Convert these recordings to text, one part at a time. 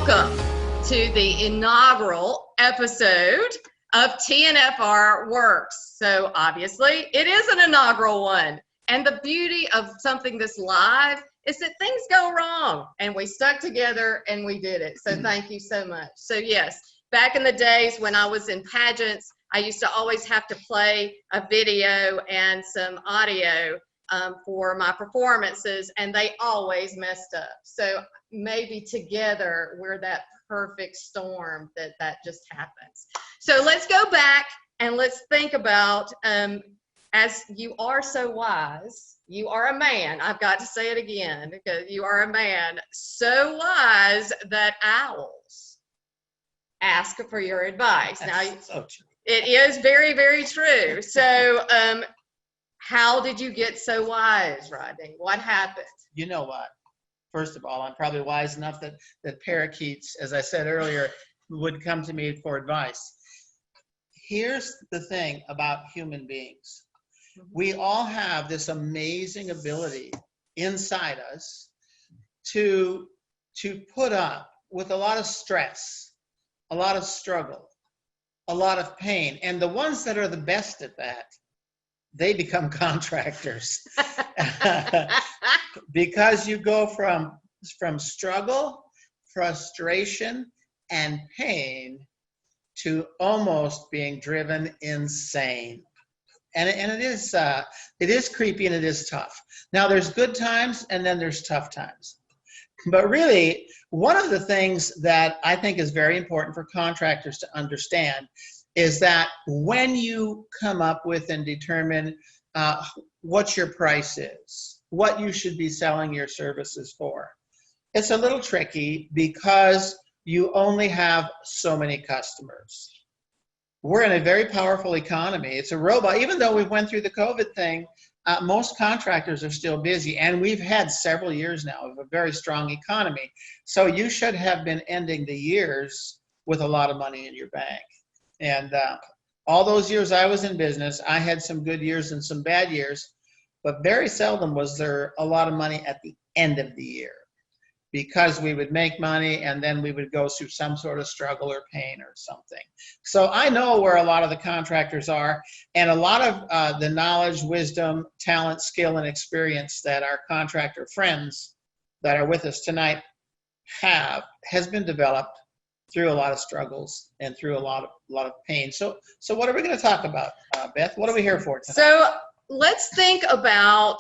Welcome to the inaugural episode of TNFR Works. So obviously it is an inaugural one. And the beauty of something this live is that things go wrong and we stuck together and we did it. So thank you so much. So yes, back in the days when I was in pageants, I used to always have to play a video and some audio for my performances, and they always messed up. So maybe together we're that perfect storm that just happens. So let's go back and let's think about, as you are so wise, you are a man, I've got to say it again, because you are a man so wise that owls ask for your advice. Now, so true. It is very, very true. So how did you get so wise, Rodney? What happened? You know what? First of all, I'm probably wise enough that parakeets, as I said earlier, would come to me for advice. Here's the thing about human beings. We all have this amazing ability inside us to put up with a lot of stress, a lot of struggle, a lot of pain. And the ones that are the best at that, they become contractors. Because you go from struggle, frustration, and pain to almost being driven insane. And it is creepy and it is tough. Now there's good times and then there's tough times. But really, one of the things that I think is very important for contractors to understand is that when you come up with and determine what your price is, what you should be selling your services for, it's a little tricky because you only have so many customers. We're in a very powerful economy. It's a robot. Even though we went through the COVID thing, most contractors are still busy, and we've had several years now of a very strong economy. So you should have been ending the years with a lot of money in your bank. And all those years I was in business, I had some good years and some bad years, but very seldom was there a lot of money at the end of the year, because we would make money and then we would go through some sort of struggle or pain or something. So I know where a lot of the contractors are, and a lot of the knowledge, wisdom, talent, skill, and experience that our contractor friends that are with us tonight has been developed through a lot of struggles and through a lot of pain. So what are we going to talk about, Beth? What are we here for tonight? So let's think about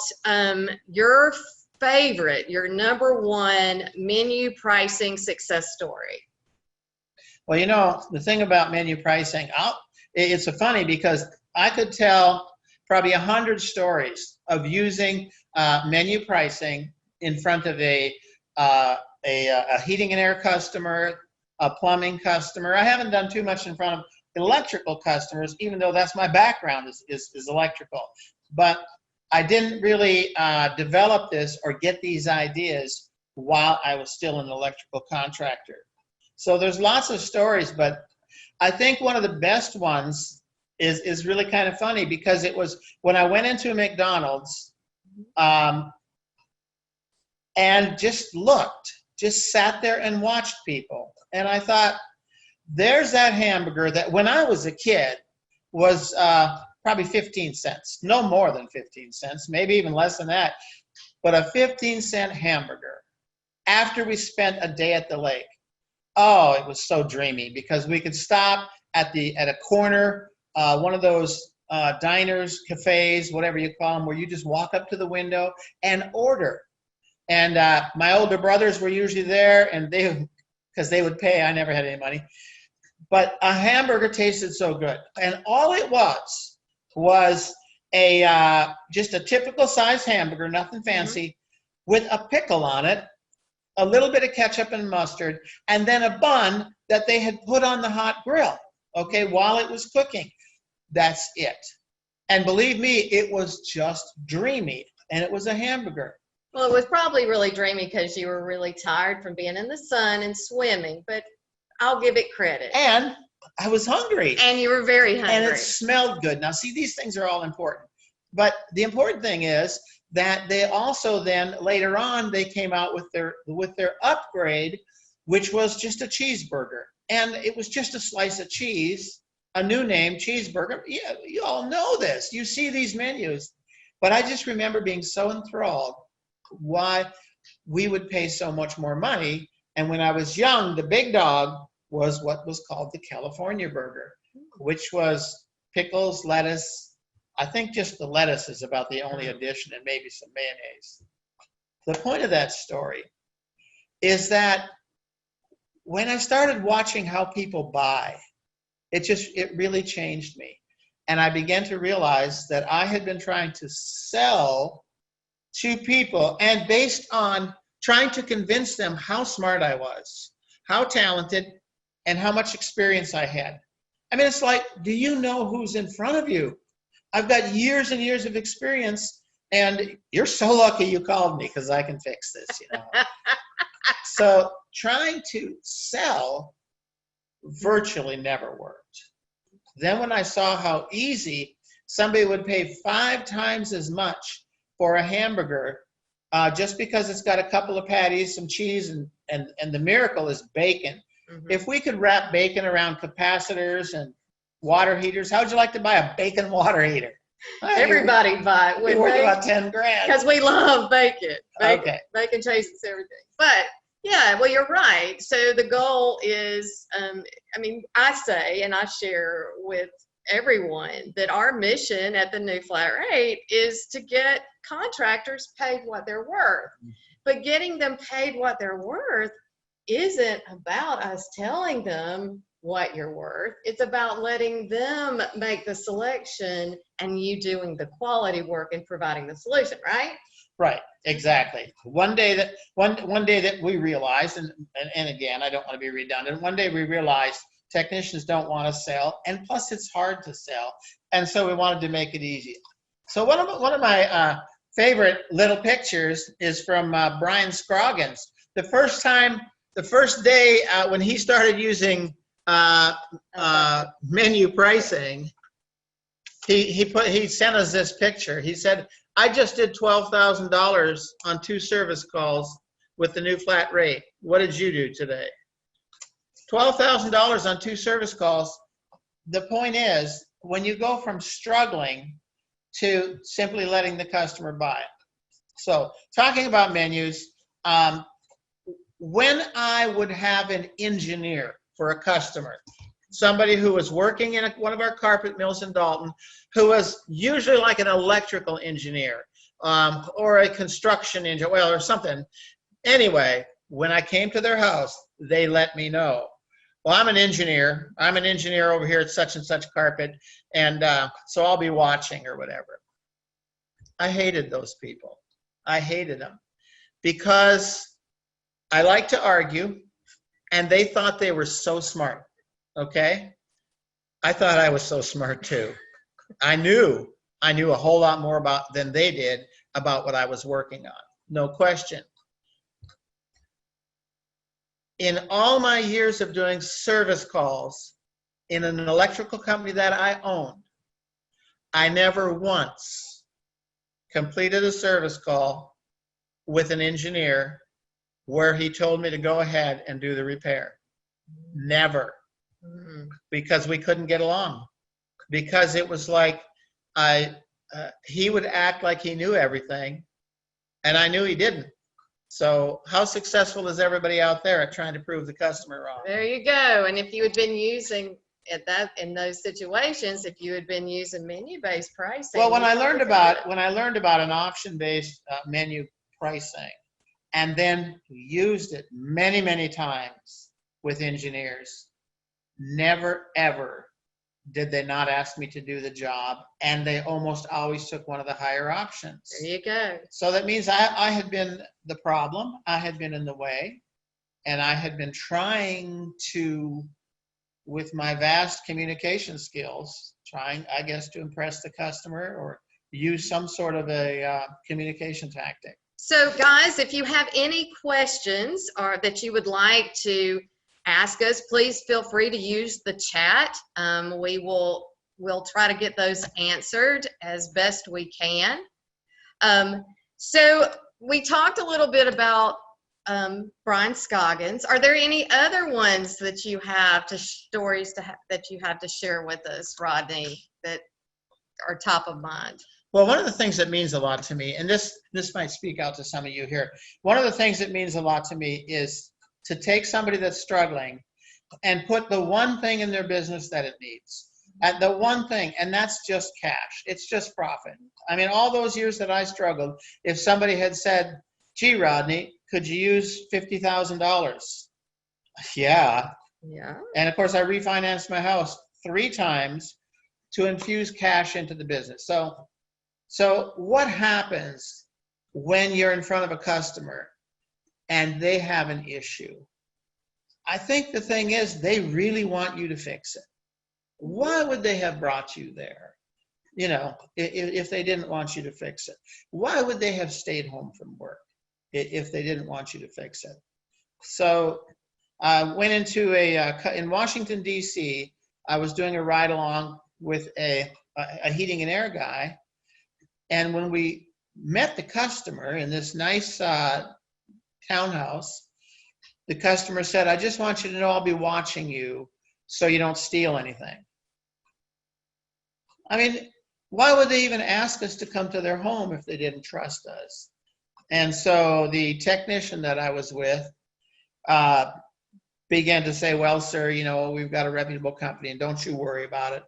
your favorite, your number one menu pricing success story. Well, you know, the thing about menu pricing, it's funny because I could tell probably 100 stories of using menu pricing in front of a heating and air customer, a plumbing customer. I haven't done too much in front of electrical customers, even though that's my background is electrical. But I didn't really develop this or get these ideas while I was still an electrical contractor. So there's lots of stories, but I think one of the best ones is really kind of funny, because it was when I went into a McDonald's and just sat there and watched people. And I thought, there's that hamburger that when I was a kid was probably 15 cents, no more than 15 cents, maybe even less than that, but a 15-cent hamburger after we spent a day at the lake. Oh, it was so dreamy, because we could stop at a corner, one of those diners, cafes, whatever you call them, where you just walk up to the window and order. And my older brothers were usually there, and because they would pay, I never had any money. But a hamburger tasted so good. And all it was just a typical size hamburger, nothing fancy, with a pickle on it, a little bit of ketchup and mustard, and then a bun that they had put on the hot grill, okay, while it was cooking. That's it. And believe me, it was just dreamy, and it was a hamburger. Well, it was probably really dreamy because you were really tired from being in the sun and swimming, but I'll give it credit. And I was hungry. And you were very hungry. And it smelled good. Now, see, these things are all important. But the important thing is that they also then, later on, they came out with their upgrade, which was just a cheeseburger. And it was just a slice of cheese, a new name, cheeseburger. Yeah, you all know this. You see these menus. But I just remember being so enthralled why we would pay so much more money. And when I was young, the big dog was what was called the California burger, which was pickles, lettuce. I think just the lettuce is about the only addition, and maybe some mayonnaise. The point of that story is that when I started watching how people buy, it really changed me. And I began to realize that I had been trying to sell to people, and based on trying to convince them how smart I was, how talented, and how much experience I had. I mean, it's like, do you know who's in front of you? I've got years and years of experience, and you're so lucky you called me because I can fix this, you know. So trying to sell virtually never worked. Then when I saw how easy somebody would pay 5 times as much for a hamburger just because it's got a couple of patties, some cheese, and the miracle is bacon. Mm-hmm. If we could wrap bacon around capacitors and water heaters, how would you like to buy a bacon water heater? Everybody buy it. We're worth about 10 grand. Because we love bacon. Okay. Bacon chases everything. But yeah, well, you're right. So the goal is, I mean, I say, and I share with everyone that our mission at the New Flat Rate is to get contractors paid what they're worth. But getting them paid what they're worth isn't about us telling them what you're worth. It's about letting them make the selection and you doing the quality work and providing the solution, right? Right, exactly. One day that we realized, and again, I don't want to be redundant, one day we realized technicians don't want to sell, and plus it's hard to sell, and so we wanted to make it easy. So one of my favorite little pictures is from Brian Scroggins. The first day when he started using menu pricing, he sent us this picture. He said, I just did $12,000 on 2 service calls with the New Flat Rate. What did you do today? $12,000 on 2 service calls. The point is, when you go from struggling to simply letting the customer buy. So talking about menus, when I would have an engineer for a customer, somebody who was working in one of our carpet mills in Dalton, who was usually like an electrical engineer or a construction engineer, well, or something. Anyway, when I came to their house, they let me know. Well, I'm an engineer. I'm an engineer over here at such and such carpet, and so I'll be watching or whatever. I hated those people. I hated them because I like to argue, and they thought they were so smart. Okay? I thought I was so smart too. I knew a whole lot more than they did about what I was working on. No question. In all my years of doing service calls in an electrical company that I owned, I never once completed a service call with an engineer where he told me to go ahead and do the repair. Never. Because we couldn't get along. Because it was like he would act like he knew everything, and I knew he didn't. So how successful is everybody out there at trying to prove the customer wrong? There you go. And if you had been using in those situations, if you had been using menu-based pricing. Well, when I learned about an option-based menu pricing, and then used it many, many times with engineers, never ever did they not ask me to do the job, and they almost always took one of the higher options. There you go. So that means I had been the problem, I had been in the way, and I had been trying to, with my vast communication skills, trying, I guess, to impress the customer or use some sort of a communication tactic. So guys, if you have any questions or that you would like to ask us, please feel free to use the chat. We'll try to get those answered as best we can. So we talked a little bit about Brian Scoggins. Are there any other ones that you have stories that you have to share with us, Rodney, that are top of mind? Well, one of the things that means a lot to me, and this might speak out to some of you here, one of the things that means a lot to me is to take somebody that's struggling and put the one thing in their business that it needs. And the one thing, and that's just cash. It's just profit. I mean, all those years that I struggled, if somebody had said, gee, Rodney, could you use $50,000? Yeah. Yeah. And of course, I refinanced my house 3 times to infuse cash into the business. So what happens when you're in front of a customer and they have an issue? I think the thing is they really want you to fix it. Why would they have brought you there? You know, if they didn't want you to fix it. Why would they have stayed home from work if they didn't want you to fix it? So I went into in Washington, D.C., I was doing a ride along with a heating and air guy. And when we met the customer in this nice townhouse, the customer said, I just want you to know I'll be watching you so you don't steal anything. I mean, why would they even ask us to come to their home if they didn't trust us? And so the technician that I was with began to say, well, sir, you know, we've got a reputable company and don't you worry about it.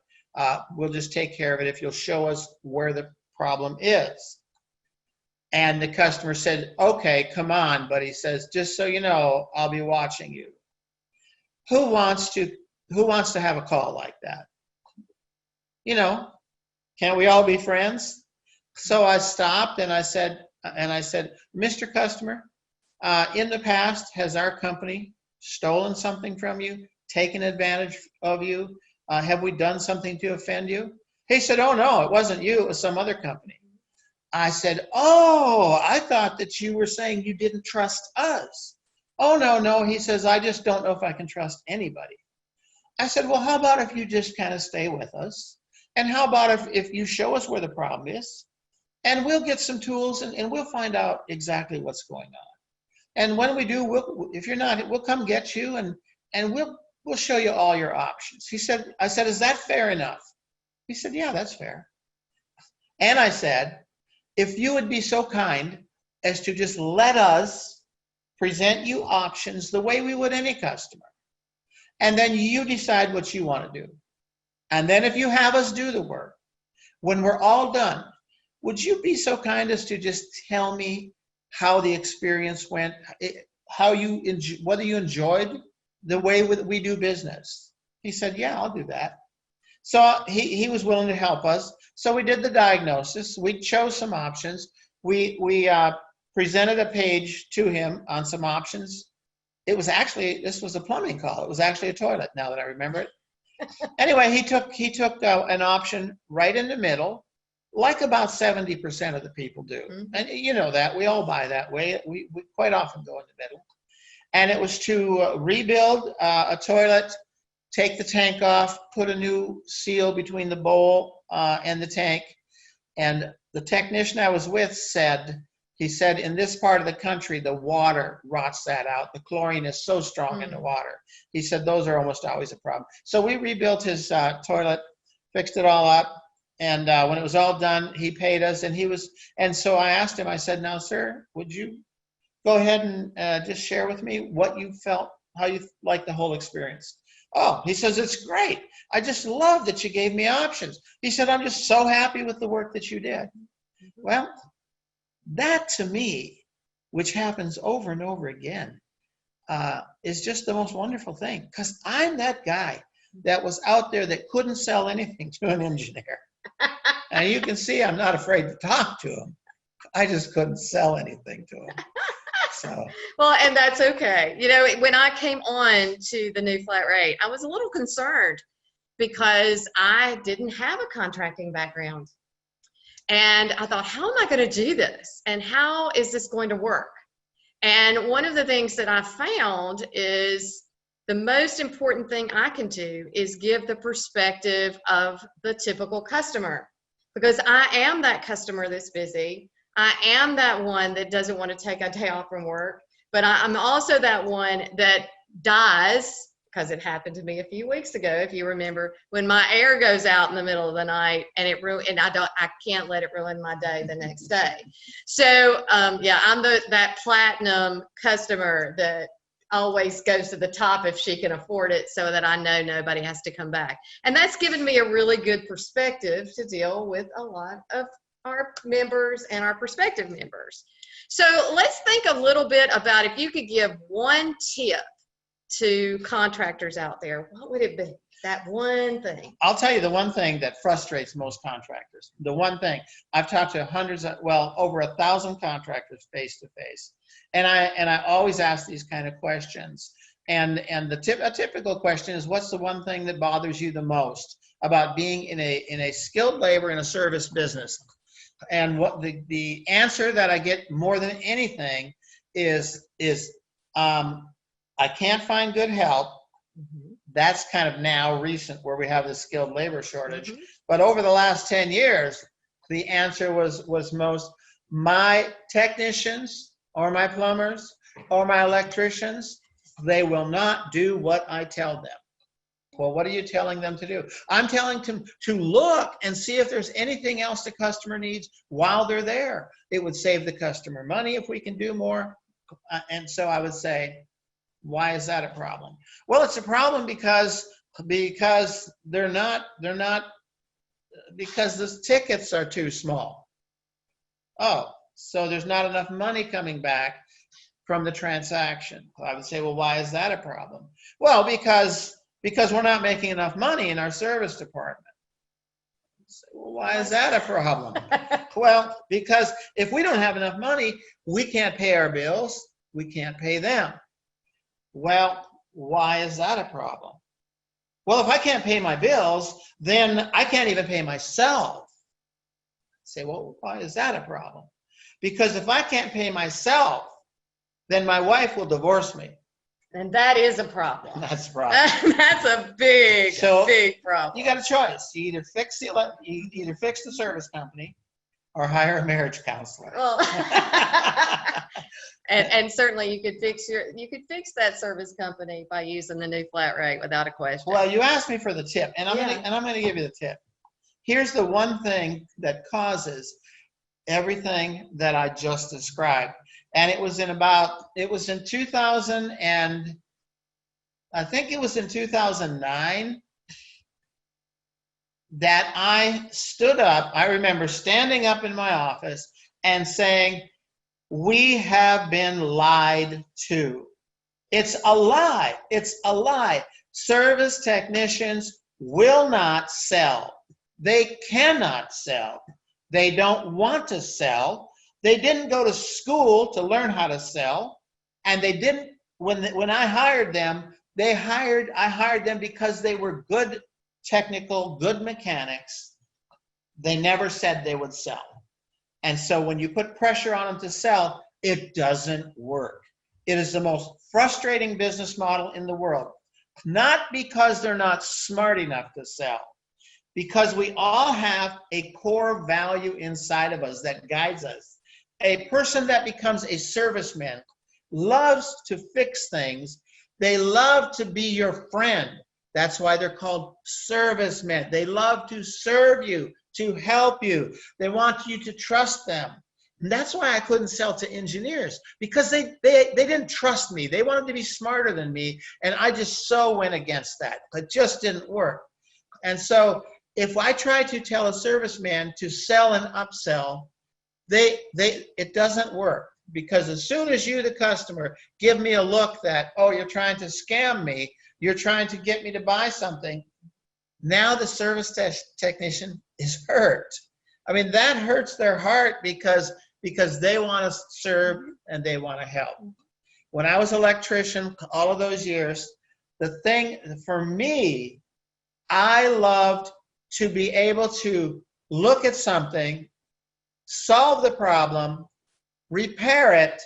We'll just take care of it if you'll show us where the problem is. And the customer said, okay, come on. But he says, just so you know, I'll be watching you. Who wants to have a call like that? You know, can't we all be friends? So I stopped and I said, Mr. Customer, in the past, has our company stolen something from you, taken advantage of you? Have we done something to offend you? He said, oh no, it wasn't you, it was some other company. I said, oh, I thought that you were saying you didn't trust us. Oh, no. He says, I just don't know if I can trust anybody. I said, well, how about if you just kind of stay with us? And how about if you show us where the problem is? And we'll get some tools and we'll find out exactly what's going on. And when we do, if you're not, we'll come get you and we'll show you all your options. I said, is that fair enough? He said, yeah, that's fair. And I said, if you would be so kind as to just let us present you options the way we would any customer. And then you decide what you want to do. And then if you have us do the work, when we're all done, would you be so kind as to just tell me how the experience went, whether you enjoyed the way we do business? He said, yeah, I'll do that. So he was willing to help us. So we did the diagnosis. We chose some options. We presented a page to him on some options. This was a plumbing call. It was actually a toilet, now that I remember it. Anyway, he took an option right in the middle, like about 70% of the people do. Mm-hmm. And you know that. We all buy that way. We quite often go in the middle. And it was to rebuild a toilet, take the tank off, put a new seal between the bowl and the tank. And the technician I was with said, in this part of the country, the water rots that out. The chlorine is so strong in the water. He said those are almost always a problem. So we rebuilt his toilet, fixed it all up. And when it was all done, he paid us. And so I asked him, I said, now, sir, would you go ahead and just share with me what you felt, how you liked the whole experience? Oh, he says, it's great. I just love that you gave me options. He said, I'm just so happy with the work that you did. Well, that to me, which happens over and over again, is just the most wonderful thing. Because I'm that guy that was out there that couldn't sell anything to an engineer. And you can see I'm not afraid to talk to him. I just couldn't sell anything to him. So. Well, and that's okay. You know, when I came on to the new flat rate, I was a little concerned because I didn't have a contracting background. And I thought, how am I going to do this? And how is this going to work? And one of the things that I found is the most important thing I can do is give the perspective of the typical customer, because I am that customer that's busy. I am that one that doesn't want to take a day off from work. But I'm also that one that dies, because it happened to me a few weeks ago, if you remember, when my air goes out in the middle of the night, and I can't let it ruin my day the next day. So yeah, I'm that platinum customer that always goes to the top if she can afford it, so that I know nobody has to come back. And that's given me a really good perspective to deal with a lot of our members and our prospective members. So let's think a little bit about, if you could give one tip to contractors out there, what would it be? That one thing. I'll tell you the one thing that frustrates most contractors. The one thing, I've talked to over 1,000 contractors face to face, and I always ask these kind of questions. And a typical question is, what's the one thing that bothers you the most about being in a skilled labor in a service business? And what the answer that I get more than anything is I can't find good help. Mm-hmm. That's kind of now recent, where we have the skilled labor shortage. Mm-hmm. But over the last 10 years, the answer was most, my technicians or my plumbers or my electricians, they will not do what I tell them. Well, what are you telling them to do? I'm telling them to look and see if there's anything else the customer needs while they're there. It would save the customer money if we can do more. And so I would say, why is that a problem? Well, it's a problem because they're not because the tickets are too small. Oh, so there's not enough money coming back from the transaction. I would say, well, why is that a problem? Well, because we're not making enough money in our service department. Well, why is that a problem? Well, because if we don't have enough money, we can't pay our bills, we can't pay them. Well, why is that a problem? Well, if I can't pay my bills, then I can't even pay myself. Say, well, why is that a problem? Because if I can't pay myself, then my wife will divorce me. And that is a problem. That's a problem. That's a big problem. You got a choice. You either fix the service company or hire a marriage counselor. Well, and certainly you could fix that service company by using the new flat rate without a question. Well, you asked me for the tip, and I'm going to give you the tip. Here's the one thing that causes everything that I just described. And it was in 2000, and I think it was in 2009 that I stood up. I remember standing up in my office and saying, we have been lied to. It's a lie. It's a lie. Service technicians will not sell. They cannot sell. They don't want to sell. They didn't go to school to learn how to sell, and they didn't. When I hired them, I hired them because they were good good mechanics. They never said they would sell. And so when you put pressure on them to sell, it doesn't work. It is the most frustrating business model in the world. Not because they're not smart enough to sell, because we all have a core value inside of us that guides us. A person that becomes a serviceman loves to fix things. They love to be your friend. That's why they're called servicemen. They love to serve you, to help you. They want you to trust them. And that's why I couldn't sell to engineers, because they didn't trust me. They wanted to be smarter than me, and I just so went against that. It just didn't work. And so if I try to tell a serviceman to sell and upsell, it doesn't work, because as soon as you, the customer, give me a look that, oh, you're trying to scam me, you're trying to get me to buy something, now the service technician is hurt. I mean, that hurts their heart because they want to serve and they want to help. When I was an electrician all of those years, the thing for me, I loved to be able to look at something, solve the problem, repair it,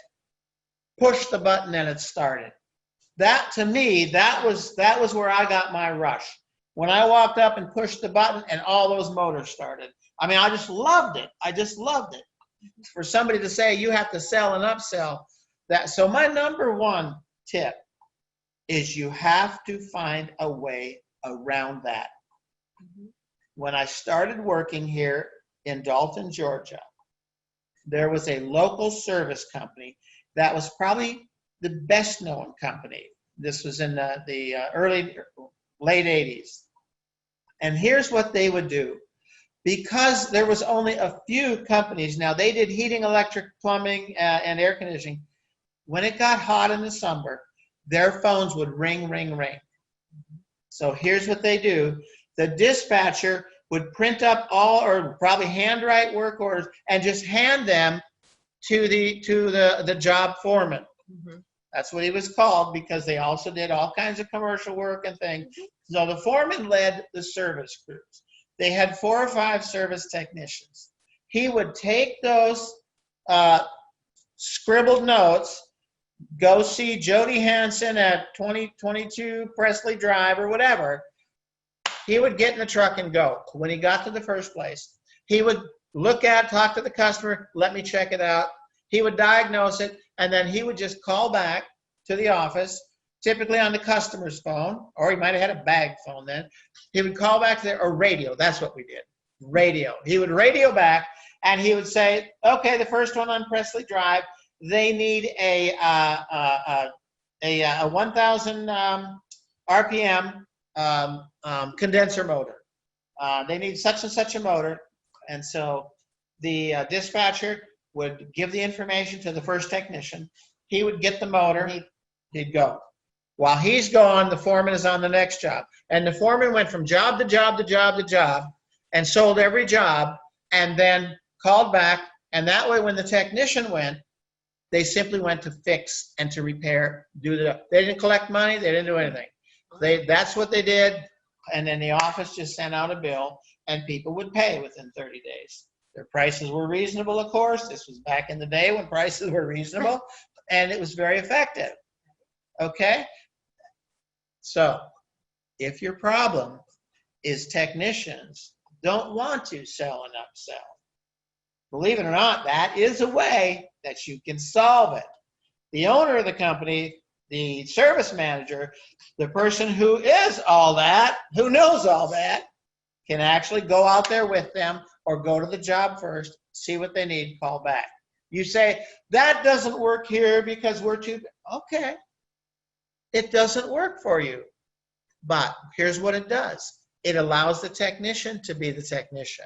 push the button, and it started. That, to me, that was where I got my rush. When I walked up and pushed the button and all those motors started. I mean, I just loved it. I just loved it. For somebody to say you have to sell and upsell, So my number one tip is you have to find a way around that. When I started working here in Dalton, Georgia, there was a local service company that was probably the best known company. This was in the late 80s. And here's what they would do. Because there was only a few companies, now they did heating, electric, plumbing, and air conditioning. When it got hot in the summer, their phones would ring, ring, ring. So here's what they do. The dispatcher would print up all, or probably handwrite work orders, and just hand them to the job foreman. That's what he was called, because they also did all kinds of commercial work and things. So the foreman led the service crews. They had 4 or 5 service technicians. He would take those scribbled notes, go see Jody Hansen at 2022 Presley Drive or whatever. He would get in the truck and go. When he got to the first place, he would talk to the customer, let me check it out. He would diagnose it, and then he would just call back to the office, typically on the customer's phone, or he might have had a bag phone then. He would call back to or radio. That's what we did. Radio. He would radio back, and he would say, okay, the first one on Presley Drive, they need a 1,000 RPM condenser motor. They need such and such a motor. And so the dispatcher would give the information to the first technician. He would get the motor. He'd go. While he's gone, the foreman is on the next job. And the foreman went from job to job to job to job and sold every job, and then called back. And that way, when the technician went, they simply went to fix and to repair. They didn't collect money. They didn't do anything. That's what they did. And then the office just sent out a bill, and people would pay within 30 days. Their prices were reasonable, of course. This was back in the day when prices were reasonable, and it was very effective. Okay? So, if your problem is technicians don't want to sell and upsell, believe it or not, that is a way that you can solve it. The owner of the company, the service manager, the person who is all that, who knows all that, can actually go out there with them or go to the job first, see what they need, call back. You say, that doesn't work here because we're too, okay. It doesn't work for you. But here's what it does. It allows the technician to be the technician.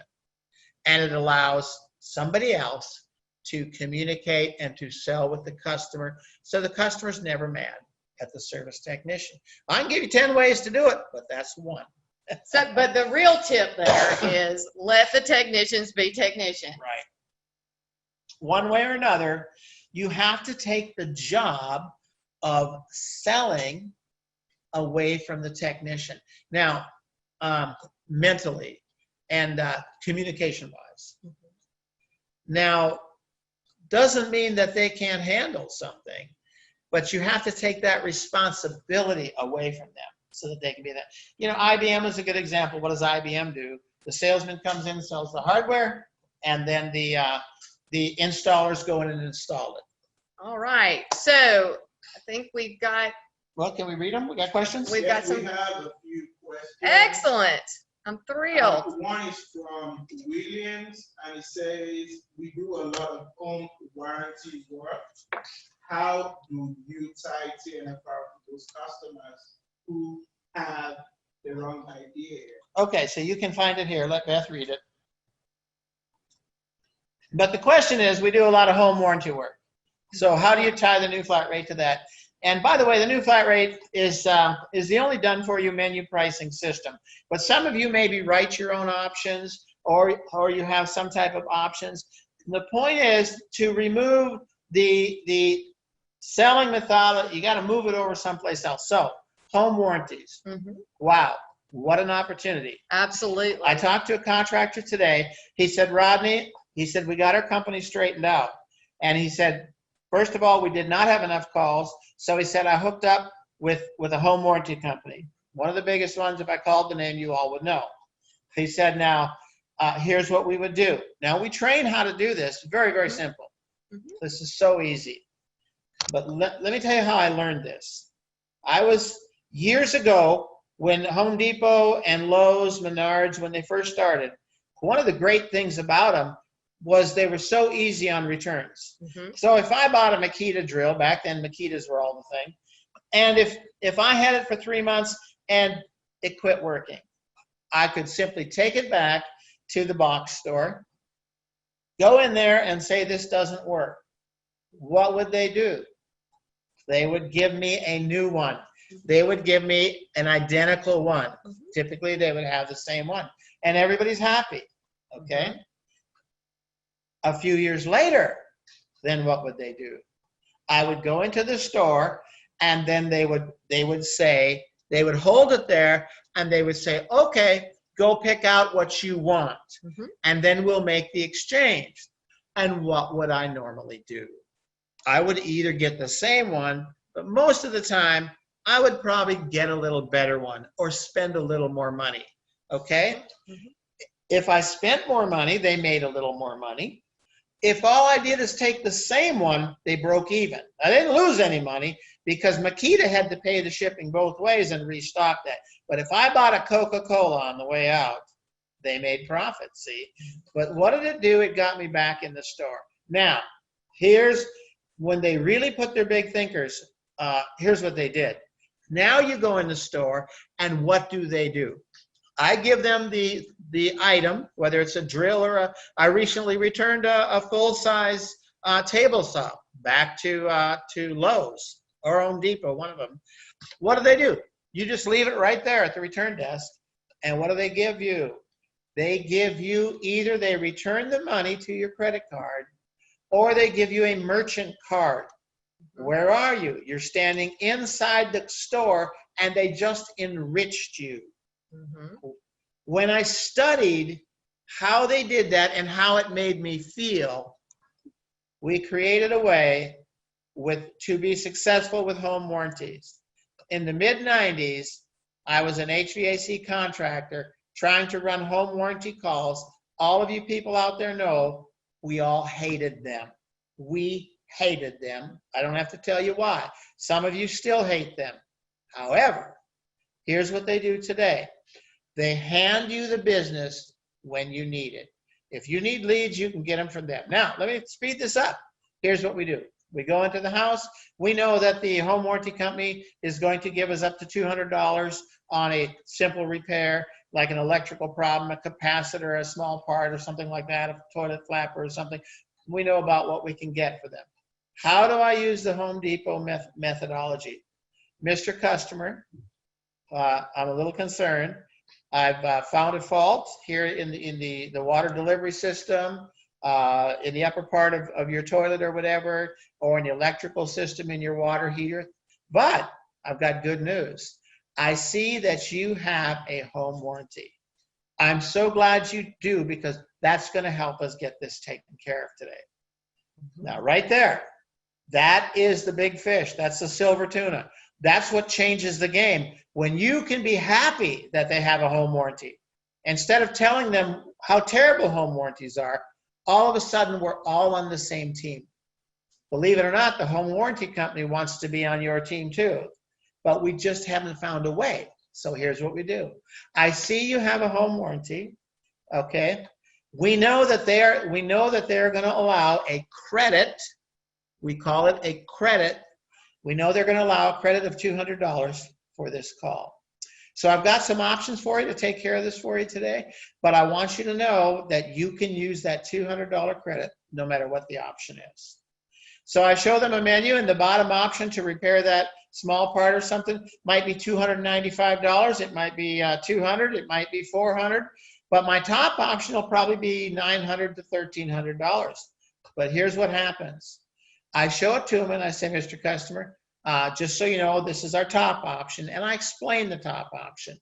And it allows somebody else to communicate and to sell with the customer, so the customer's never mad at the service technician. I can give you 10 ways to do it, but that's one. But the real tip there is let the technicians be technicians. Right. One way or another, you have to take the job of selling away from the technician. Now, mentally and communication-wise. Now, doesn't mean that they can't handle something, but you have to take that responsibility away from them so that they can be that. You know, IBM is a good example. What does IBM do? The salesman comes in, sells the hardware, and then the installers go in and install it. All right. So I think we've got. Well, can we read them? We got questions? We've got some. We have a few questions. Excellent. I'm thrilled. One is from Williams, and it says, we do a lot of home warranty work. How do you tie TNFR to those customers who have the wrong idea? Okay, so you can find it here. Let Beth read it. But the question is, we do a lot of home warranty work. So how do you tie the new flat rate to that? And by the way, the new flat rate is the only done-for-you menu pricing system. But some of you maybe write your own options, or you have some type of options. And the point is to remove the selling methodology. You got to move it over someplace else. So home warranties. Wow, what an opportunity. Absolutely. I talked to a contractor today. He said, Rodney, he said, we got our company straightened out. And he said, first of all, we did not have enough calls. So he said, I hooked up with a home warranty company. One of the biggest ones, if I called the name, you all would know. He said, now, here's what we would do. Now, we train how to do this. Very, very simple. This is so easy. But let me tell you how I learned this. I was years ago when Home Depot and Lowe's, Menards, when they first started, one of the great things about them was they were so easy on returns. Mhm. So if I bought a Makita drill, back then Makitas were all the thing, and if I had it for 3 months and it quit working, I could simply take it back to the box store, go in there and say this doesn't work. What would they do? They would give me a new one. They would give me an identical one. Typically, they would have the same one. And everybody's happy, okay? A few years later, then what would they do? I would go into the store, and then they would say, they would hold it there, and they would say, okay, go pick out what you want, and then we'll make the exchange. And what would I normally do? I would either get the same one, but most of the time, I would probably get a little better one or spend a little more money, okay? If I spent more money, they made a little more money. If all I did is take the same one, they broke even. I didn't lose any money because Makita had to pay the shipping both ways and restock that. But if I bought a Coca-Cola on the way out, they made profit, see? But what did it do? It got me back in the store. Now, here's when they really put their big thinkers, here's what they did. Now you go in the store, and what do they do? I give them the item, whether it's a drill or I recently returned a full-size table saw back to Lowe's or Home Depot, one of them. What do? You just leave it right there at the return desk, and what do they give you? They give you either they return the money to your credit card, or they give you a merchant card. Where are you? You're standing inside the store, and they just enriched you. When I studied how they did that and how it made me feel, we created a way to be successful with home warranties. In the mid-90s, I was an HVAC contractor trying to run home warranty calls. All of you people out there know we all hated them. We hated them. I don't have to tell you why. Some of you still hate them. However, here's what they do today. They hand you the business when you need it. If you need leads, you can get them from them. Now, let me speed this up. Here's what we do. We go into the house. We know that the home warranty company is going to give us up to $200 on a simple repair, like an electrical problem, a capacitor, a small part or something like that, a toilet flapper or something. We know about what we can get for them. How do I use the Home Depot methodology? Mr. Customer, I'm a little concerned. I've found a fault here in the water delivery system, in the upper part of your toilet or whatever, or in the electrical system in your water heater. But I've got good news. I see that you have a home warranty. I'm so glad you do, because that's going to help us get this taken care of today. Now, right there, that is the big fish. That's the silver tuna. That's what changes the game. When you can be happy that they have a home warranty, instead of telling them how terrible home warranties are, all of a sudden we're all on the same team. Believe it or not, the home warranty company wants to be on your team too, but we just haven't found a way. So here's what we do. I see you have a home warranty, okay? We know that they're going to allow a credit. We call it a credit. We know they're going to allow a credit of $200 for this call. So I've got some options for you to take care of this for you today, but I want you to know that you can use that $200 credit no matter what the option is. So I show them a menu, and the bottom option to repair that small part or something might be $295. It might be $200. It might be $400. But my top option will probably be $900 to $1,300. But here's what happens. I show it to them and I say, Mr. Customer, just so you know, this is our top option. And I explain the top option.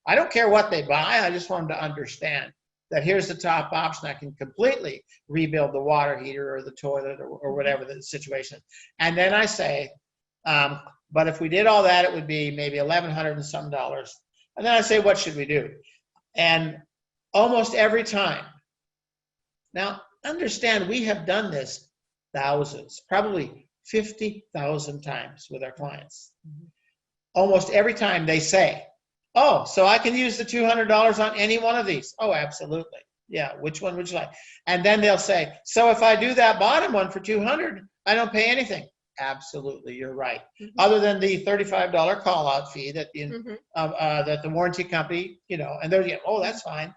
I don't care what they buy. I just want them to understand that here's the top option. I can completely rebuild the water heater or the toilet or whatever the situation is. And then I say, but if we did all that, it would be maybe $1,100 and some dollars. And then I say, what should we do? And almost every time. Now, understand, we have done this thousands, probably 50,000 times with our clients. Almost every time they say, oh, so I can use the $200 on any one of these? Oh, absolutely. Yeah, which one would you like? And then they'll say, so if I do that bottom one for 200, I don't pay anything. Absolutely, you're right. Other than the $35 call-out fee that that the warranty company, and they're oh, that's fine.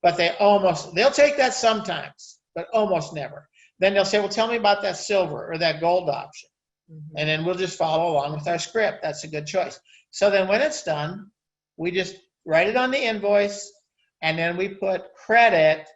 But they'll take that sometimes, but almost never. Then they'll say, well, tell me about that silver or that gold option. And then we'll just follow along with our script. That's a good choice. So then when it's done, we just write it on the invoice, and then we put credit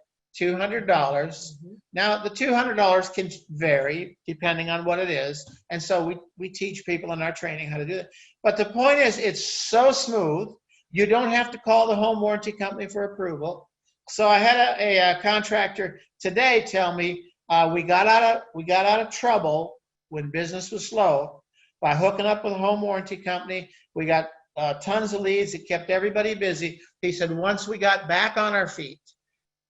$200. Now, the $200 can vary depending on what it is. And so we teach people in our training how to do that. But the point is, it's so smooth. You don't have to call the home warranty company for approval. So I had a contractor today tell me we got out of trouble when business was slow by hooking up with a home warranty company. We got tons of leads. It kept everybody busy. He said once we got back on our feet,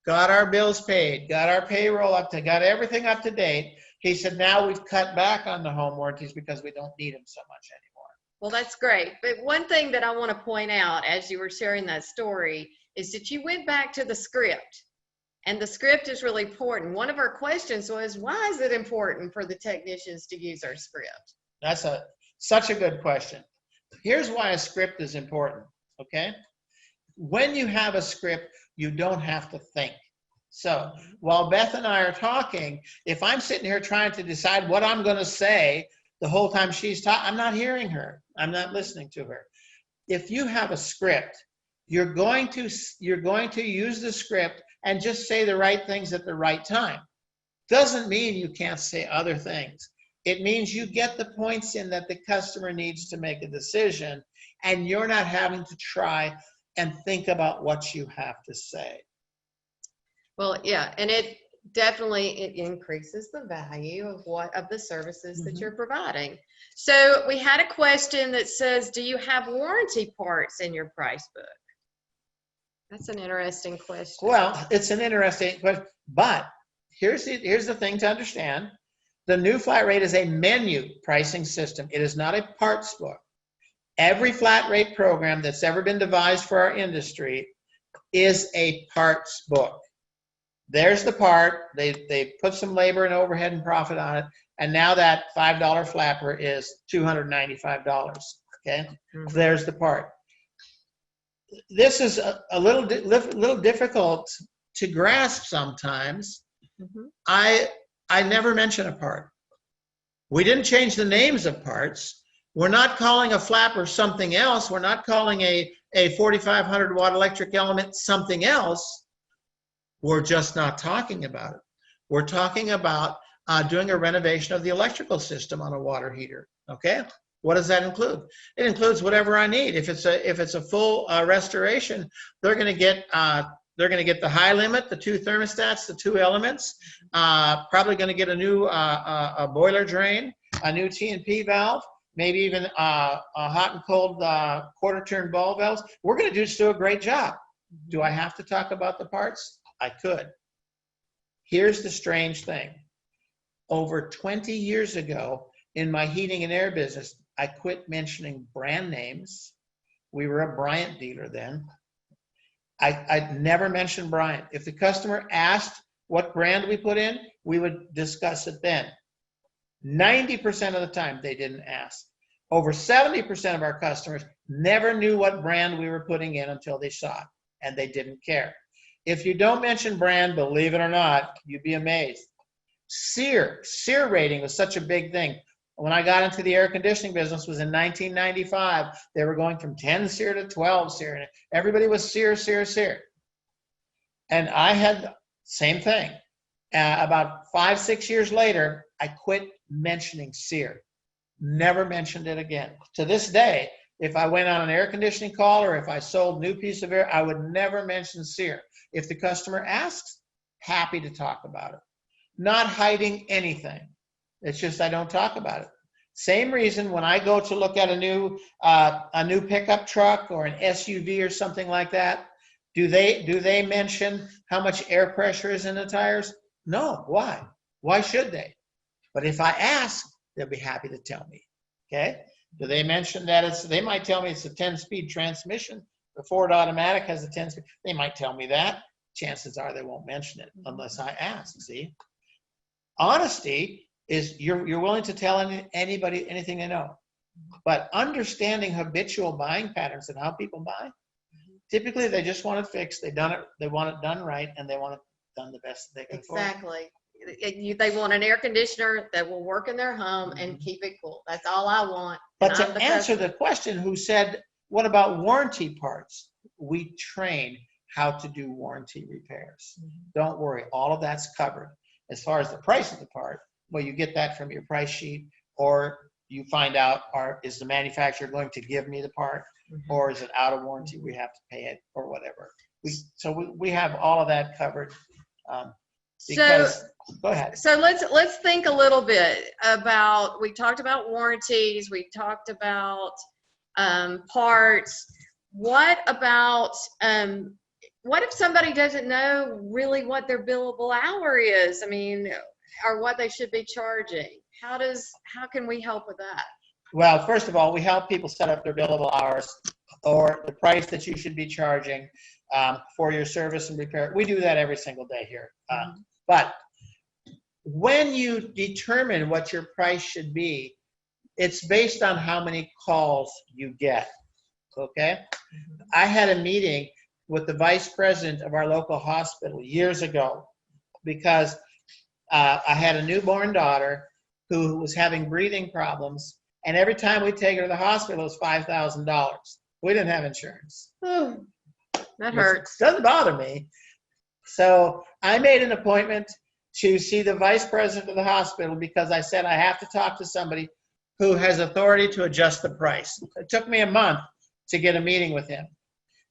got our bills paid, got our payroll got everything up to date, he said now we've cut back on the home warranties because we don't need them so much anymore. Well, that's great. But one thing that I want to point out as you were sharing that story is that you went back to the script. And the script is really important. One of our questions was, why is it important for the technicians to use our script? That's such a good question. Here's why a script is important, okay? When you have a script, you don't have to think. So while Beth and I are talking, if I'm sitting here trying to decide what I'm going to say the whole time she's talking, I'm not hearing her. I'm not listening to her. If you have a script, you're going to use the script and just say the right things at the right time. Doesn't mean you can't say other things. It means you get the points in that the customer needs to make a decision, and you're not having to try and think about what you have to say. Well, yeah, and it definitely increases the value of the services that you're providing. So we had a question that says, do you have warranty parts in your price book? That's an interesting question. Well, it's an interesting question, but here's the thing to understand. The new flat rate is a menu pricing system. It is not a parts book. Every flat rate program that's ever been devised for our industry is a parts book. There's the part. They put some labor and overhead and profit on it, and now that $5 flapper is $295. Okay, there's the part. This is a little difficult to grasp sometimes. I never mention a part. We didn't change the names of parts. We're not calling a flapper something else. We're not calling a 4,500 watt electric element something else. We're just not talking about it. We're talking about doing a renovation of the electrical system on a water heater. Okay. What does that include? It includes whatever I need. If it's a full restoration, they're going to get the high limit, the 2 thermostats, the 2 elements. Probably going to get a new a boiler drain, a new TNP valve, maybe even a hot and cold quarter turn ball valves. We're going to just do a great job. Do I have to talk about the parts? I could. Here's the strange thing. Over 20 years ago, in my heating and air business, I quit mentioning brand names. We were a Bryant dealer then. I never mentioned Bryant. If the customer asked what brand we put in, we would discuss it then. 90% of the time, they didn't ask. Over 70% of our customers never knew what brand we were putting in until they saw it, and they didn't care. If you don't mention brand, believe it or not, you'd be amazed. SEER rating was such a big thing. When I got into the air conditioning business was in 1995. They were going from 10 SEER to 12 SEER. And everybody was SEER. And I had the same thing. About 5-6 years later, I quit mentioning SEER. Never mentioned it again. To this day, if I went on an air conditioning call or if I sold new piece of air, I would never mention SEER. If the customer asks, happy to talk about it. Not hiding anything. It's just I don't talk about it. Same reason when I go to look at a new pickup truck or an SUV or something like that, do they mention how much air pressure is in the tires? No. Why? Why should they? But if I ask, they'll be happy to tell me. Okay? Do they mention that they might tell me it's a 10-speed transmission. The Ford automatic has a 10-speed. They might tell me that. Chances are they won't mention it unless I ask. See? Honesty is you're willing to tell anybody anything they know. But understanding habitual buying patterns and how people buy, typically they just want it fixed. They want it done right, and they want it done the best that they can afford. Exactly. They want an air conditioner that will work in their home and keep it cool. That's all I want. But to answer the question, who said, what about warranty parts? We train how to do warranty repairs. Don't worry, all of that's covered. As far as the price of the part, well, you get that from your price sheet, or you find out, is the manufacturer going to give me the part, or is it out of warranty? We have to pay it, or whatever. We have all of that covered. Go ahead. So let's think a little bit about, we talked about warranties, we talked about parts. What about what if somebody doesn't know really what their billable hour is? I mean, or what they should be charging? How can we help with that? Well, first of all, we help people set up their billable hours or the price that you should be charging for your service and repair. We do that every single day here. But when you determine what your price should be, it's based on how many calls you get, okay? I had a meeting with the vice president of our local hospital years ago because I had a newborn daughter who was having breathing problems, and every time we take her to the hospital, it was $5,000. We didn't have insurance. That hurts. Doesn't bother me. So I made an appointment to see the vice president of the hospital because I said I have to talk to somebody who has authority to adjust the price. It took me a month to get a meeting with him.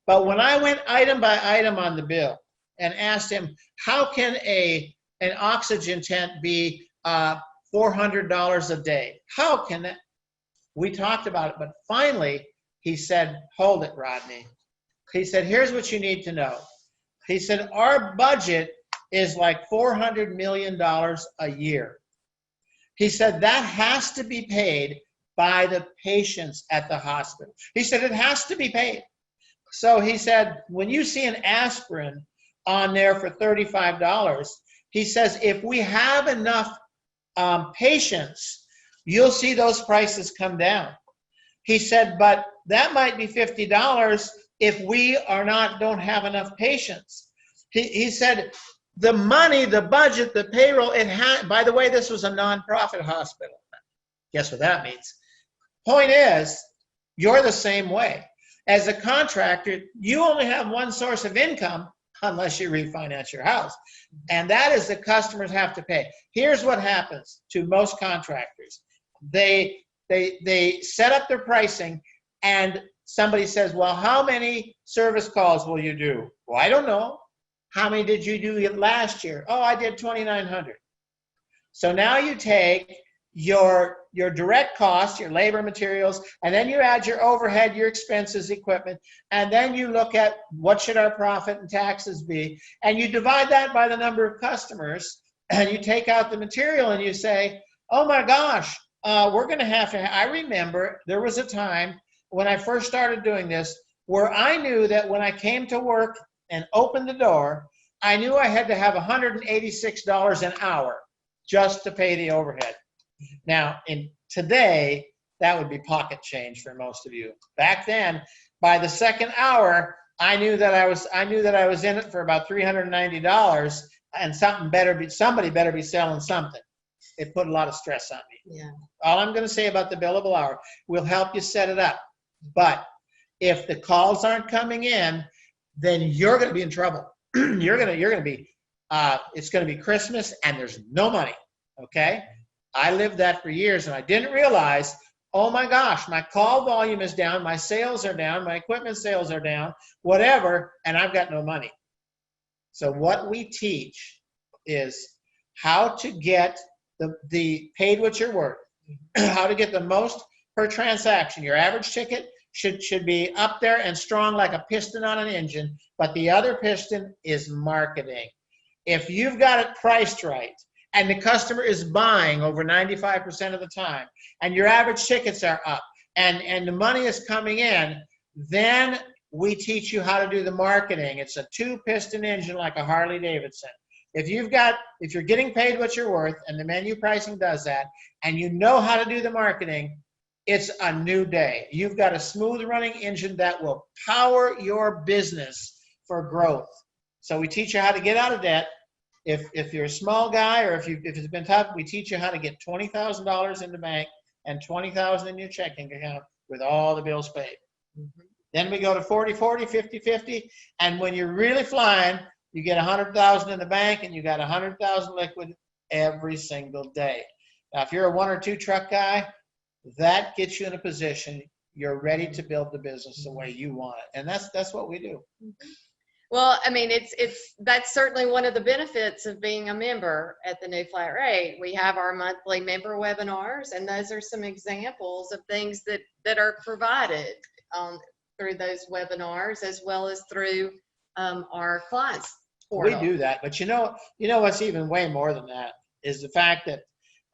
But when I went item by item on the bill and asked him, how can an oxygen tent be $400 a day? How can that? We talked about it, but finally he said, hold it, Rodney. He said, here's what you need to know. He said, our budget is like $400 million a year. He said, that has to be paid by the patients at the hospital. He said, it has to be paid. So he said, when you see an aspirin on there for $35, he says, if we have enough patients, you'll see those prices come down. He said, but that might be $50 if we don't have enough patients. He said, the money, the budget, the payroll, by the way, this was a nonprofit hospital. Guess what that means? Point is, you're the same way. As a contractor, you only have one source of income unless you refinance your house. And that is the customers have to pay. Here's what happens to most contractors. They set up their pricing and somebody says, well, how many service calls will you do? Well, I don't know. How many did you do last year? Oh, I did 2,900. So now you take your direct costs, your labor, materials, and then you add your overhead, your expenses, equipment, and then you look at what should our profit and taxes be, and you divide that by the number of customers, and you take out the material and you say, oh my gosh, we're going to have to, I remember there was a time when I first started doing this where I knew that when I came to work and opened the door, I knew I had to have $186 an hour just to pay the overhead. Now, today, that would be pocket change for most of you. Back then, by the second hour, I knew that I was in it for about $390, and somebody better be selling something. It put a lot of stress on me. Yeah. All I'm going to say about the billable hour, we'll help you set it up. But if the calls aren't coming in, then you're going to be in trouble. You're going to be, it's going to be Christmas and there's no money. Okay. I lived that for years and I didn't realize, oh my gosh, my call volume is down, my sales are down, my equipment sales are down, whatever, and I've got no money. So what we teach is how to get the paid what you're worth, how to get the most per transaction. Your average ticket should be up there and strong like a piston on an engine, but the other piston is marketing. If you've got it priced right and the customer is buying over 95% of the time, and your average tickets are up, and the money is coming in, then we teach you how to do the marketing. It's a 2-piston engine like a Harley Davidson. If you're getting paid what you're worth, and the menu pricing does that, and you know how to do the marketing, it's a new day. You've got a smooth running engine that will power your business for growth. So we teach you how to get out of debt. If you're a small guy, or if it's been tough, we teach you how to get $20,000 in the bank and $20,000 in your checking account with all the bills paid. Mm-hmm. Then we go to 40-40, 50-50, and when you're really flying, you get $100,000 in the bank and you got $100,000 liquid every single day. Now, if you're a 1 or 2 truck guy, that gets you in a position you're ready to build the business the way you want it, and that's what we do. Well, I mean, that's certainly one of the benefits of being a member at the New Flat Rate. We have our monthly member webinars, and those are some examples of things that are provided through those webinars, as well as through our clients portal. We do that, but you know what's even way more than that is the fact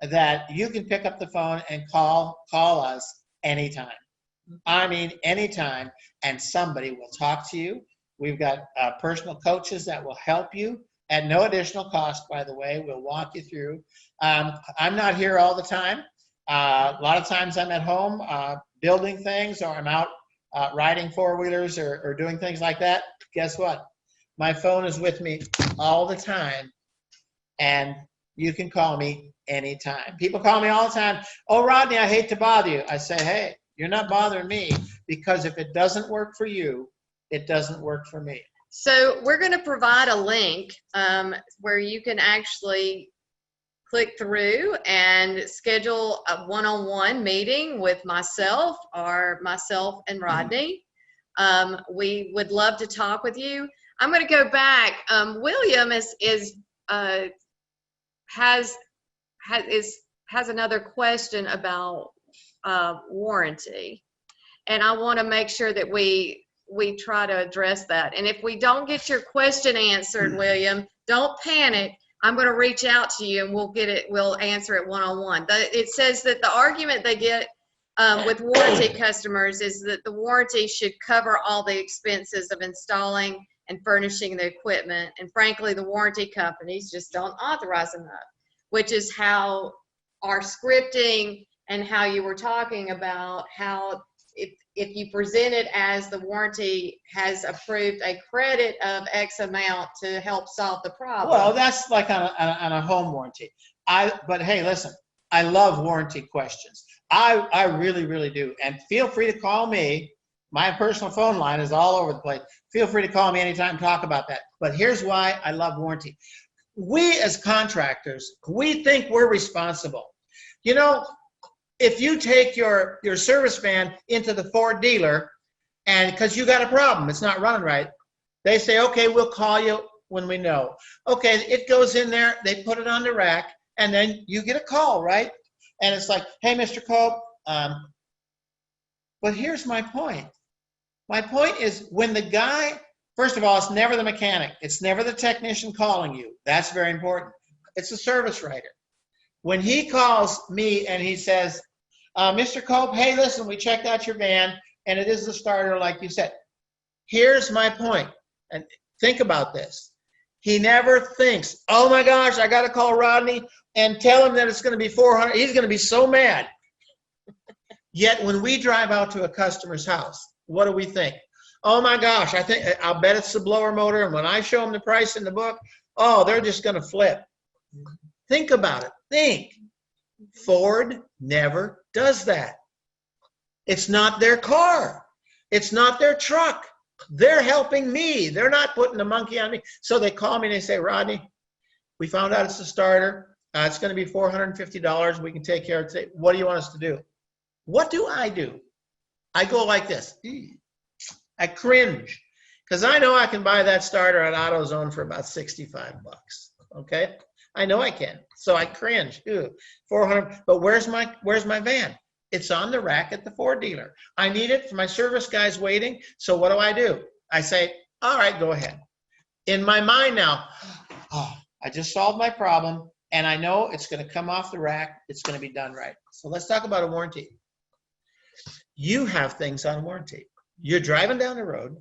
that you can pick up the phone and call us anytime. I mean, anytime, and somebody will talk to you. We've got personal coaches that will help you at no additional cost, by the way. We'll walk you through. I'm not here all the time. A lot of times I'm at home building things, or I'm out riding 4-wheelers or doing things like that. Guess what? My phone is with me all the time, and you can call me anytime. People call me all the time. Oh, Rodney, I hate to bother you. I say, hey, you're not bothering me, because if it doesn't work for you, it doesn't work for me. So we're going to provide a link where you can actually click through and schedule a one-on-one meeting with myself and Rodney. We would love to talk with you. I'm going to go back. William has another question about warranty, and I want to make sure that we try to address that. And if we don't get your question answered, William, don't panic. I'm going to reach out to you and we'll answer it one-on-one. It says that the argument they get with warranty customers is that the warranty should cover all the expenses of installing and furnishing the equipment. And frankly, the warranty companies just don't authorize enough, which is how our scripting and how you were talking about how if you present it as the warranty has approved a credit of X amount to help solve the problem. Well, that's like on a home warranty. But hey, listen, I love warranty questions. I really, really do. And feel free to call me. My personal phone line is all over the place. Feel free to call me anytime, talk about that. But here's why I love warranty. We as contractors, we think we're responsible. You know, if you take your service van into the Ford dealer, and because you got a problem, it's not running right, they say, okay, we'll call you when we know. Okay, it goes in there, they put it on the rack, and then you get a call, right? And it's like, hey, Mr. Cope, but here's my point. My point is, when the guy, first of all, it's never the mechanic. It's never the technician calling you. That's very important. It's a service writer. When he calls me and he says, Mr. Cope, hey, listen, we checked out your van, and it is the starter, like you said. Here's my point, and think about this. He never thinks, oh my gosh, I got to call Rodney and tell him that it's going to be $400. He's going to be so mad. Yet when we drive out to a customer's house, what do we think? Oh my gosh, I'll bet it's the blower motor, and when I show them the price in the book, oh, they're just going to flip. Think about it. Think. Ford never does that. It's not their car. It's not their truck. They're helping me. They're not putting the monkey on me. So they call me and they say, Rodney, we found out it's the starter. It's going to be $450. We can take care of it. What do you want us to do? What do? I go like this. I cringe, because I know I can buy that starter at AutoZone for about $65. Okay, I know I can. So I cringe. Ew, $400. But where's my van? It's on the rack at the Ford dealer. I need it for my service guys waiting. So what do? I say, all right, go ahead. In my mind now, oh, I just solved my problem, and I know it's going to come off the rack. It's going to be done right. So let's talk about a warranty. You have things on warranty. You're driving down the road.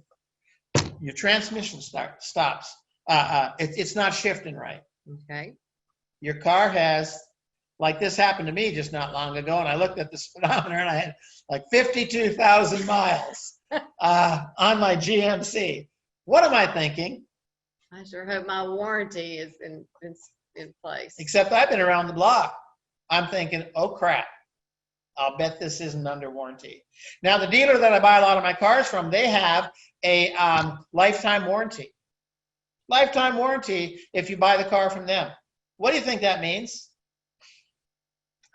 Your transmission stops. It's not shifting right. Okay. Your car has, like this happened to me just not long ago, and I looked at the speedometer and I had like 52,000 miles on my GMC. What am I thinking? I sure hope my warranty is in place. Except I've been around the block. I'm thinking, oh crap, I'll bet this isn't under warranty. Now, the dealer that I buy a lot of my cars from, they have a lifetime warranty. Lifetime warranty if you buy the car from them. What do you think that means?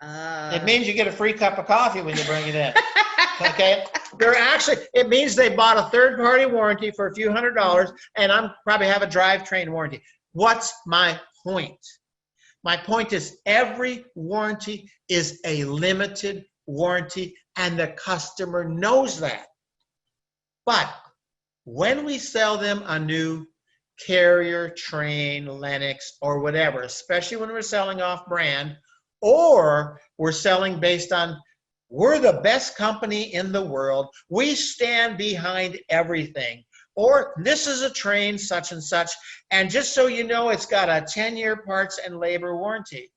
It means you get a free cup of coffee when you bring it in. Okay? It means they bought a third-party warranty for a few $100s, and I'm probably have a drivetrain warranty. What's my point? My point is every warranty is a limited warranty, and the customer knows that. But when we sell them a new Carrier, Train, Lennox, or whatever, especially when we're selling off-brand, or we're selling based on we're the best company in the world, we stand behind everything, or this is a Train such and such, and just so you know, it's got a 10-year parts and labor warranty.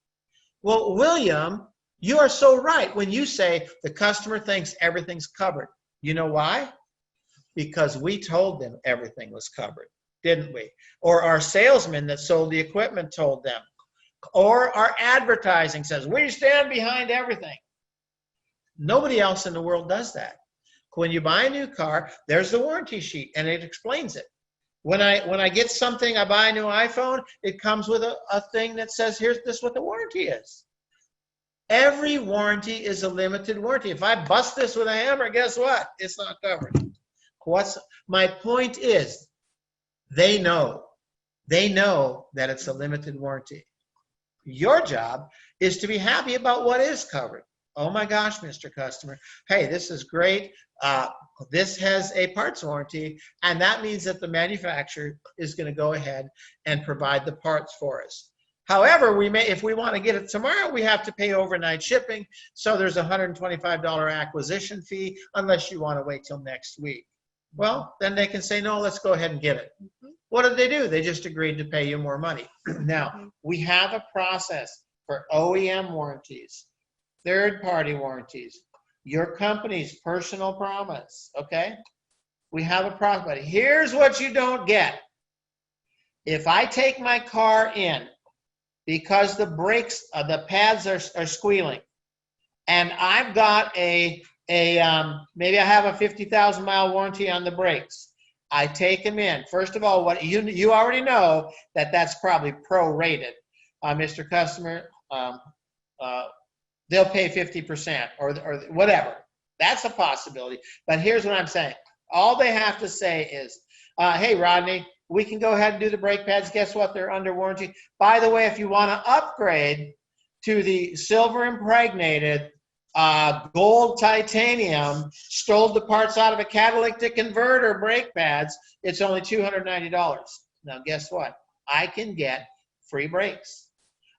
Well, William, you are so right when you say the customer thinks everything's covered. You know why? Because we told them everything was covered, didn't we? Or our salesman that sold the equipment told them. Or our advertising says, we stand behind everything. Nobody else in the world does that. When you buy a new car, there's the warranty sheet, and it explains it. When I get something, I buy a new iPhone, it comes with a thing that says, here's this what the warranty is. Every warranty is a limited warranty. If I bust this with a hammer, guess what? It's not covered. My point is, they know that it's a limited warranty. Your job is to be happy about what is covered. Oh my gosh, Mr. Customer. Hey, this is great. This has a parts warranty, and that means that the manufacturer is going to go ahead and provide the parts for us. However, if we want to get it tomorrow, we have to pay overnight shipping. So there's a $125 acquisition fee unless you want to wait till next week. Well, then they can say, no, let's go ahead and get it. What did they do? They just agreed to pay you more money. Now, we have a process for OEM warranties, third-party warranties, your company's personal promise, okay? We have a process. But here's what you don't get. If I take my car in because the brakes, the pads are squealing, and I've got maybe I have a 50,000 mile warranty on the brakes. I take them in. First of all, what you already know that's probably prorated, Mr. Customer. They'll pay 50% or whatever. That's a possibility. But here's what I'm saying. All they have to say is, hey, Rodney, we can go ahead and do the brake pads. Guess what? They're under warranty. By the way, if you want to upgrade to the silver impregnated gold titanium, stole the parts out of a catalytic converter brake pads, it's only $290. Now, guess what? I can get free brakes.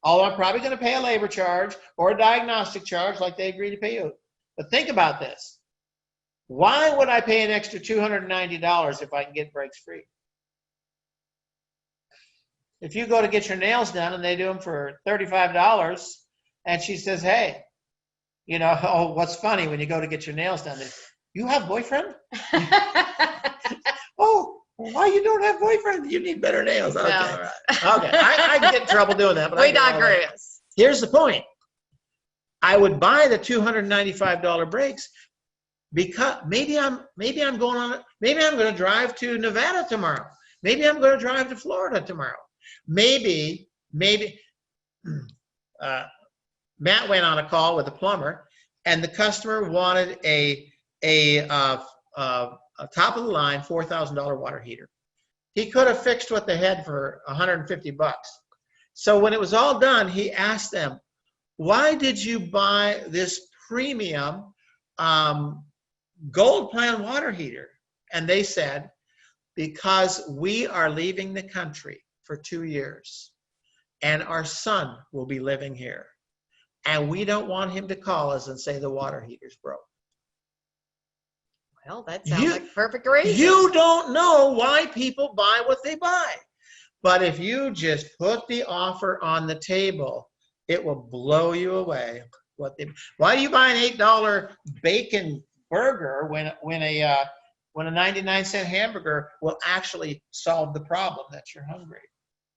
Although I'm probably going to pay a labor charge or a diagnostic charge like they agree to pay you. But think about this. Why would I pay an extra $290 if I can get brakes free? If you go to get your nails done and they do them for $35 and she says, hey, you know, oh, what's funny when you go to get your nails done? You have boyfriend? Oh, why you don't have boyfriend? You need better nails. Okay, No, right. Okay. I can get in trouble doing that. But We digress. Here's the point. I would buy the $295 brakes because maybe I'm going to drive to Nevada tomorrow. Maybe I'm going to drive to Florida tomorrow. Maybe Matt went on a call with a plumber, and the customer wanted a top of the line $4,000 water heater. He could have fixed what they had for $150. So when it was all done, he asked them, why did you buy this premium gold plan water heater? And they said, because we are leaving the country for 2 years. and our son will be living here. And we don't want him to call us and say the water heater's broke. Well, that sounds like a perfect reason. You don't know why people buy what they buy. But if you just put the offer on the table, it will blow you away. Why do you buy an $8 bacon burger when a 99-cent hamburger will actually solve the problem that you're hungry?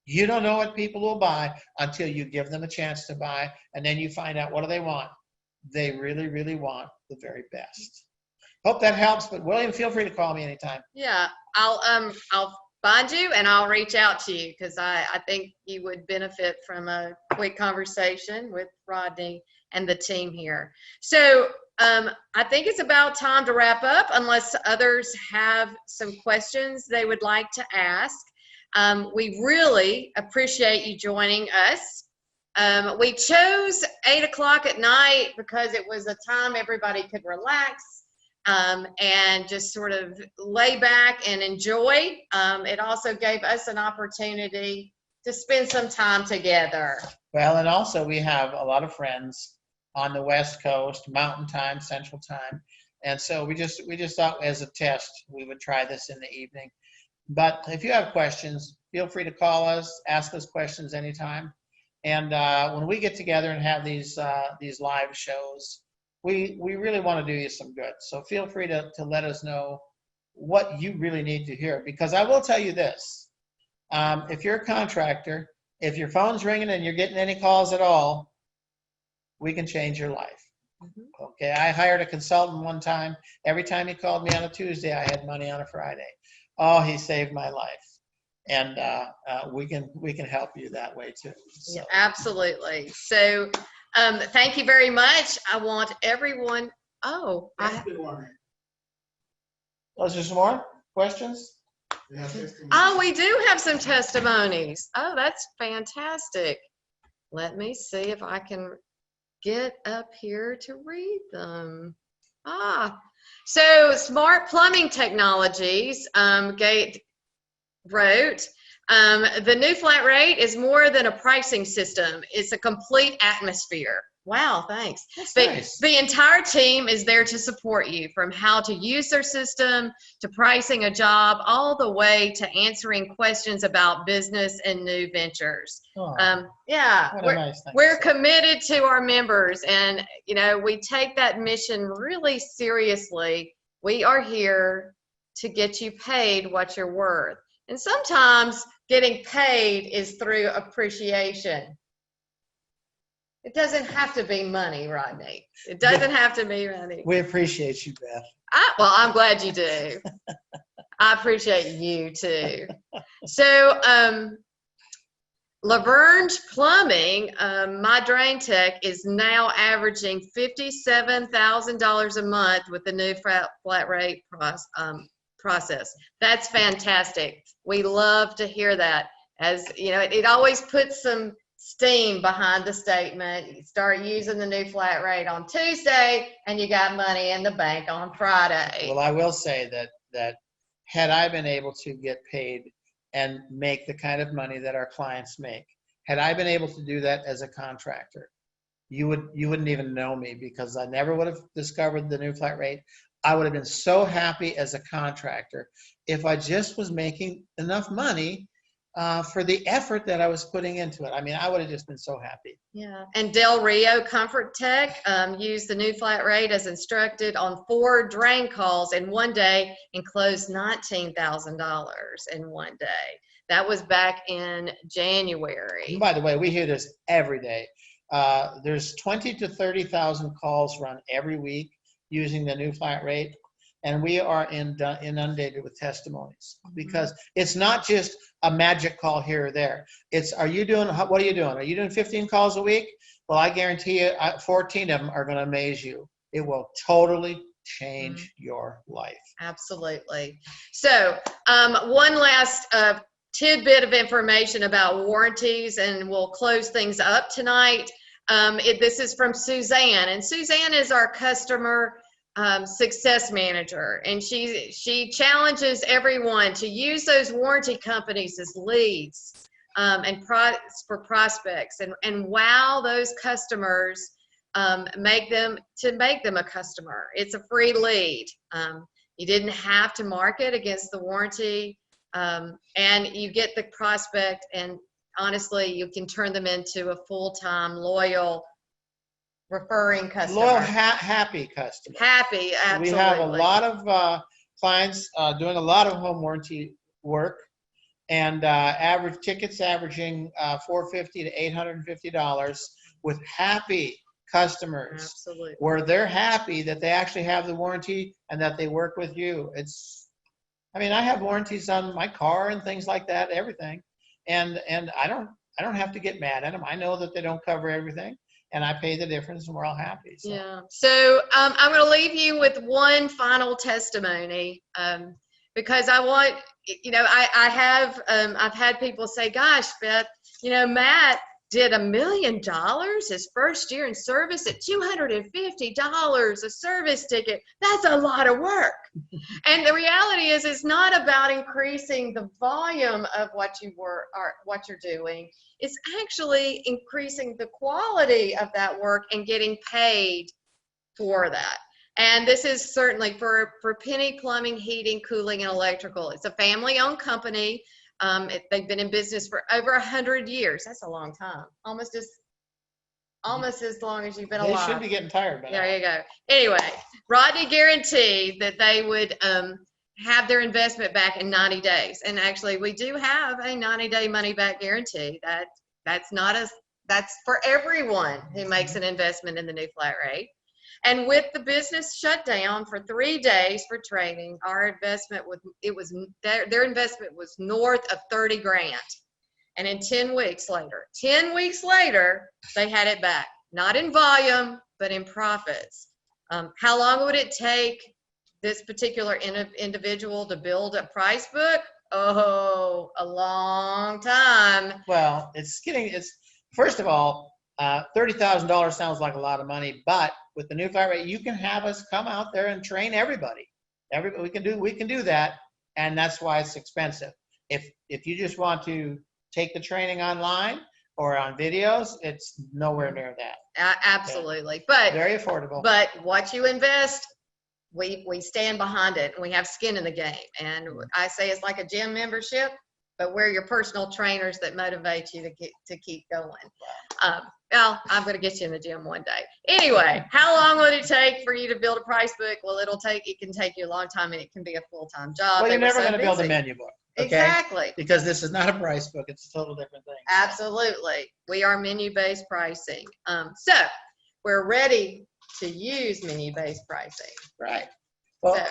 You don't know what people will buy until you give them a chance to buy, and then you find out what do they want. They really, really want the very best. Hope that helps, but William, feel free to call me anytime. Yeah, I'll find you and I'll reach out to you because I think you would benefit from a quick conversation with Rodney and the team here. So I think it's about time to wrap up unless others have some questions they would like to ask. We really appreciate you joining us. We chose 8 o'clock at night because it was a time everybody could relax and just sort of lay back and enjoy. It also gave us an opportunity to spend some time together. Well, and also we have a lot of friends on the West Coast, Mountain Time, Central Time. And so we just thought as a test, we would try this in the evening. But if you have questions, feel free to call us, ask us questions anytime. And when we get together and have these live shows, we really want to do you some good. So feel free to let us know what you really need to hear. Because I will tell you this, if you're a contractor, if your phone's ringing and you're getting any calls at all, we can change your life. Mm-hmm. Okay, I hired a consultant one time. Every time he called me on a Tuesday, I had money on a Friday. Oh, he saved my life. And we can help you that way too. So. Yeah, absolutely. So thank you very much. I want everyone. Oh, is there some more questions? Oh, we do have some testimonies. Oh, that's fantastic. Let me see if I can get up here to read them. So Smart Plumbing Technologies wrote, the new flat rate is more than a pricing system. It's a complete atmosphere. Wow, thanks. That's But nice. the entire team is there to support you, from how to use their system to pricing a job, all the way to answering questions about business and new ventures. Oh, yeah, we're committed to our members, and we take that mission really seriously. We are here to get you paid what you're worth. And sometimes getting paid is through appreciation. It doesn't have to be money, Rodney. It doesn't have to be money. We appreciate you, Beth. Well, I'm glad you do. I appreciate you too. So, Lavergne Plumbing, my drain tech, is now averaging $57,000 a month with the new flat rate process. That's fantastic. We love to hear that. As you know, it always puts some steam behind the statement. You start using the new flat rate on Tuesday and you got money in the bank on Friday. Well, I will say that had I been able to get paid and make the kind of money that our clients make, had I been able to do that as a contractor, you wouldn't even know me, because I never would have discovered the new flat rate. I would have been so happy as a contractor if I just was making enough money for the effort that I was putting into it. I mean, I would have just been so happy. Yeah, and Del Rio Comfort Tech used the new flat rate as instructed on 4 drain calls in one day and closed $19,000 in one day. That was back in January. And by the way, we hear this every day. There's 20 to 30,000 calls run every week using the new flat rate, and we are inundated with testimonies, because it's not just a magic call here or there. It's, what are you doing? Are you doing 15 calls a week? Well, I guarantee you 14 of them are going to amaze you. It will totally change your life. Absolutely. So one last tidbit of information about warranties, and we'll close things up tonight. This is from Suzanne, and Suzanne is our customer success manager, and she challenges everyone to use those warranty companies as leads for prospects, and wow those customers, make them a customer. It's a free lead. You didn't have to market against the warranty, and you get the prospect, and honestly, you can turn them into a full-time, loyal, referring customer. Loyal, happy customer. Happy, absolutely. We have a lot of clients doing a lot of home warranty work, and average tickets averaging $450 to $850 with happy customers. Absolutely. Where they're happy that they actually have the warranty and that they work with you. I mean, I have warranties on my car and things like that, everything, and I don't have to get mad at them. I know that they don't cover everything, and I pay the difference, and we're all happy. So. Yeah. So I'm going to leave you with one final testimony, because I want, I've had people say, "Gosh, Beth, Matt did $1 million his first year in service at $250 a service ticket. That's a lot of work." And the reality is, it's not about increasing the volume of what you're doing. It's actually increasing the quality of that work and getting paid for that. And this is certainly for Penny Plumbing, Heating, Cooling, and Electrical. It's a family-owned company. They've been in business for over 100 years. That's a long time. Almost as long as you've been alive. They should be getting tired by now. There you go. Anyway, Rodney guaranteed that they would have their investment back in 90 days. And actually, we do have a 90-day money-back guarantee. That's for everyone who makes an investment in the new flat rate. And with the business shut down for 3 days for training, our investment their investment was north of 30 grand. And in 10 weeks later, they had it back, not in volume, but in profits. How long would it take this particular individual to build a price book? Oh, a long time. Well, first of all, $30,000 sounds like a lot of money, but with the new flat rate, you can have us come out there and train everybody. We can do that, and that's why it's expensive. If you just want to take the training online or on videos, it's nowhere near that. Absolutely. Yeah. But very affordable. But what you invest, we stand behind it, and we have skin in the game. And I say it's like a gym membership, but we're your personal trainers that motivate you to keep going. Well, I'm going to get you in the gym one day. Anyway, how long would it take for you to build a price book? Well, it can take you a long time, and it can be a full-time job. Well, you're never going to build a menu book. Okay? Exactly. Because this is not a price book. It's a total different thing. Absolutely. We are menu-based pricing. So we're ready to use menu-based pricing. Right. Well,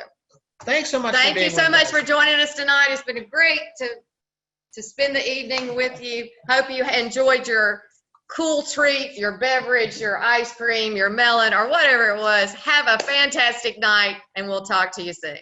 thanks so much. Thank you so much for joining us tonight. It's been great to spend the evening with you. Hope you enjoyed your cool treat, your beverage, your ice cream, your melon, or whatever it was. Have a fantastic night, and we'll talk to you soon.